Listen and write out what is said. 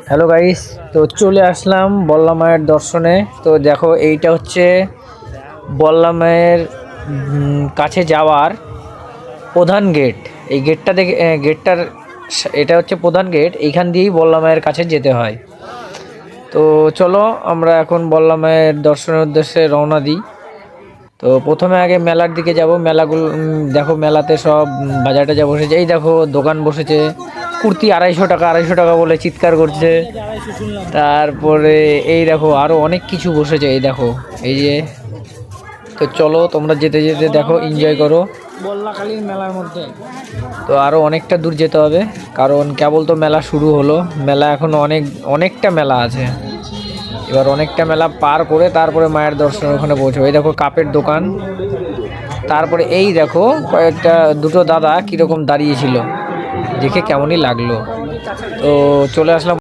Hello guys, তো চলে আসলাম বল্লা মায়ের দর্শনে। তো দেখো, এইটা হচ্ছে বল্লা মায়ের কাছে যাওয়ার প্রধান গেট। এই গেটটা দেখে এটা হচ্ছে প্রধান গেট। এইখান দিয়েই বল্লা মায়ের কাছে যেতে হয়। তো চলো আমরা এখন বল্লা মায়ের দর্শনের উদ্দেশ্যে রওনা দিই। তো প্রথমে আগে মেলার দিকে যাব। মেলাগুলো দেখো, মেলাতে সব বাজার টাজার বসেছে। এই দেখো, দোকান বসেছে। কুর্তি 250 টাকা বলে চিৎকার করছে। তারপরে এই দেখো আরও অনেক কিছু বসেছে। এই দেখো, এই যে। তো চলো তোমরা যেতে যেতে দেখো, এনজয় করো বল্লাকালীর মেলার মধ্যে। তো আরও অনেকটা দূর যেতে হবে, কারণ কেবল তো মেলা শুরু হলো। মেলা এখন অনেকটা মেলা আছে। এবার অনেকটা মেলা পার করে তারপরে মায়ের দর্শনের ওখানে পৌঁছবে। এই দেখো কাপের দোকান। তারপরে এই দেখো দুটো দাদা কীরকম দাঁড়িয়েছিল, দেখে কেমনই লাগলো। তো চলে আসলাম